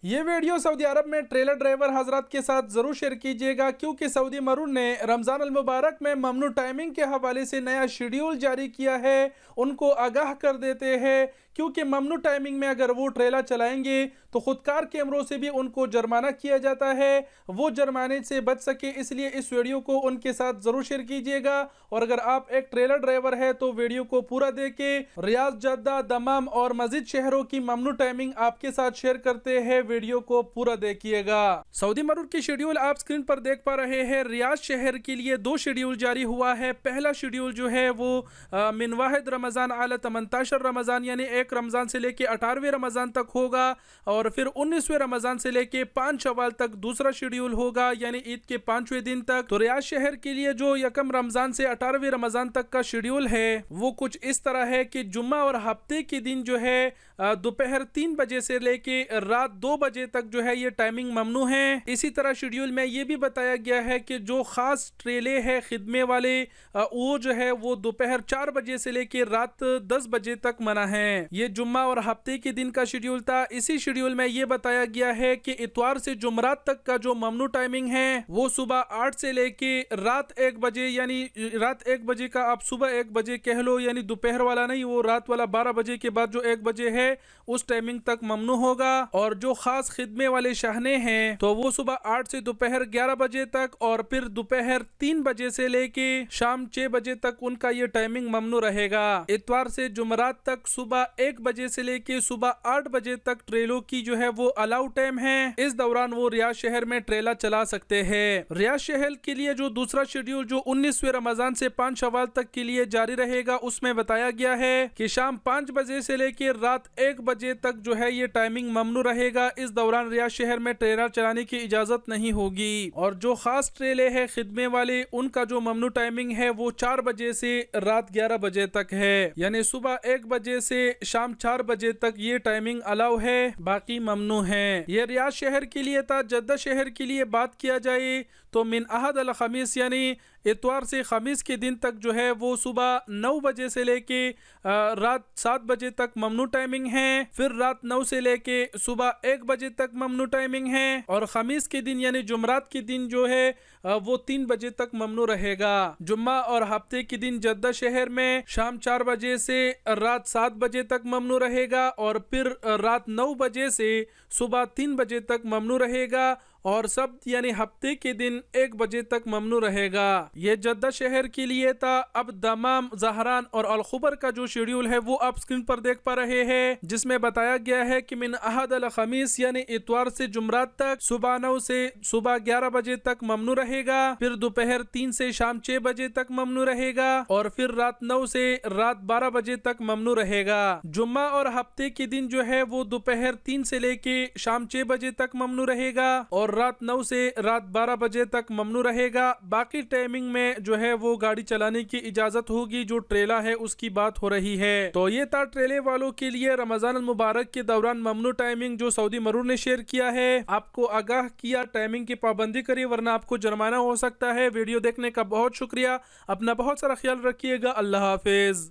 یہ ویڈیو سعودی عرب میں trailer driver حضرات کے ساتھ ضرور شیئر کیجئے گا، کیونکہ سعودی مرور نے رمضان المبارک میں ممنوع ٹائمنگ کے حوالے سے نیا شیڈیول جاری کیا ہے۔ ان کو آگاہ کر دیتے ہیں، کیونکہ ممنوع ٹائمنگ میں اگر وہ ٹریلر چلائیں گے تو خودکار کیمروں سے بھی ان کو جرمانہ کیا جاتا ہے، وہ جرمانے سے بچ سکے۔ اس لیے اس ویڈیو کو ان کے ساتھ ضرور شیئر کیجئے گا، اور اگر آپ ایک ٹریلر ڈرائیور ہے تو ویڈیو کو پورا دیکھیں۔ ریاض، جدہ، دمام اور مزید شہروں کی ممنوع ٹائمنگ آپ کے ساتھ شیئر کرتے ہیں، ویڈیو کو پورا دیکھیے گا۔ سعودی مرور کی شیڈیول آپ سکرین پر دیکھ پا رہے ہیں۔ ریاض شہر کے لیے 2 شیڈیول جاری ہوا ہے۔ پہلا شیڈیول جو ہے وہ من 1 رمضان اعلی 18 رمضان یعنی 1 رمضان سے لے کے 18ویں رمضان تک ہوگا، اور پھر 19ویں رمضان سے لے کے 5 شوال تک دوسرا شیڈیول ہوگا، یعنی عید کے 5ویں دن تک۔ تو ریاض شہر کے لیے جو 1 رمضان سے 18ویں رمضان تک کا شیڈیول ہے وہ کچھ اس طرح ہے کہ جمعہ اور ہفتے کے دن جو ہے دوپہر 3 بجے سے لے کے رات 2 بجے تک جو ہے یہ ٹائمنگ ممنوع ہے۔ اسی طرح شیڈیول میں یہ بھی بتایا گیا ہے کہ جو خاص ٹریلے ہے خدمے والے وہ جو ہے وہ دوپہر 4 بجے سے لے کے رات 10 بجے تک منع ہے۔ یہ جمعہ اور ہفتے کے دن کا شیڈیول تھا۔ اسی شیڈیول میں یہ بتایا گیا ہے کہ اتوار سے جمعرات تک کا جو ممنوع ٹائمنگ ہے وہ صبح 8 سے لے کے رات 1 بجے، یعنی رات 1 بجے کا آپ صبح 1 بجے کہہ لو، یعنی دوپہر والا نہیں، وہ رات والا 12 بجے کے بعد جو 1 بجے ہے اس ٹائمنگ تک ممنوع ہوگا۔ اور جو خاص خدمے والے شاہنے ہیں تو وہ صبح 8 سے دوپہر 11 بجے تک، اور پھر دوپہر 3 بجے سے لے کے شام 6 بجے تک ان کا یہ ٹائمنگ ممنوع رہے گا۔ اتوار سے جمعرات تک صبح 1 بجے سے لے کے صبح 8 بجے تک ٹریلوں کی جو ہے وہ الاؤ ٹائم ہے۔ اس دوران وہ ریاض شہر میں ٹریلا چلا سکتے ہیں۔ ریاض شہر کے لیے جو دوسرا شیڈیول جو 19ویں رمضان سے 5 شوال تک کے لیے جاری رہے گا، اس میں بتایا گیا ہے کہ شام 5 بجے سے لے کے رات 1 بجے تک جو ہے یہ ٹائمنگ ممنوع رہے گا۔ اس دوران ریاض شہر میں ٹریلر چلانے کی اجازت نہیں ہوگی، اور جو خاص ٹریلے ہیں خدمے والے ان کا جو ممنوع ٹائمنگ ہے وہ 4 بجے سے رات 11 بجے تک ہے، یعنی صبح 1 بجے سے شام 4 بجے تک یہ ٹائمنگ الاؤ ہے، باقی ممنوع ہے۔ یہ ریاض شہر کے لیے تھا۔ جدہ شہر کے لیے بات کیا جائے تو من احد الخمیس یعنی اتوار سے خمیس کے دن تک جو ہے وہ صبح 9 بجے سے لے کے رات 7 بجے تک ممنوع ٹائمنگ ہے، پھر رات 9 سے لے کے صبح 1 بجے تک ممنوع ٹائمنگ ہے، اور خمیس کے دن یعنی جمعرات کے دن جو ہے وہ 3 بجے تک ممنوع رہے گا۔ جمعہ اور ہفتے کے دن جدہ شہر میں شام 4 بجے سے رات 7 بجے تک ممنوع رہے گا، اور پھر رات 9 بجے سے صبح 3 بجے تک ممنوع رہے گا، اور سبت یعنی ہفتے کے دن 1 بجے تک ممنوع رہے گا۔ یہ جدہ شہر کے لیے تھا۔ اب دمام، زہران اور الخبر کا جو شیڈیول ہے وہ آپ سکرین پر دیکھ پا رہے ہیں، جس میں بتایا گیا ہے کہ من احد الخمیس یعنی اتوار سے جمعرات تک صبح 9 سے صبح 11 بجے تک ممنوع رہے گا، پھر دوپہر 3 سے شام 6 بجے تک ممنوع رہے گا، اور پھر رات 9 سے رات 12 بجے تک ممنوع رہے گا۔ جمعہ اور ہفتے کے دن جو ہے وہ دوپہر 3 سے لے کے شام 6 بجے تک ممنوع رہے گا، اور رات 9 سے رات 12 بجے تک ممنوع رہے گا۔ باقی ٹائمنگ میں جو ہے وہ گاڑی چلانے کی اجازت ہوگی، جو ٹریلا ہے اس کی بات ہو رہی ہے۔ تو یہ تھا ٹریلے والوں کے لیے رمضان المبارک کے دوران ممنوع ٹائمنگ جو سعودی مرور نے شیئر کیا ہے۔ آپ کو آگاہ کیا ٹائمنگ کی پابندی کریے ورنہ آپ کو جرمانہ ہو سکتا ہے۔ ویڈیو دیکھنے کا بہت شکریہ، اپنا بہت سارا خیال رکھیے گا۔ اللہ حافظ۔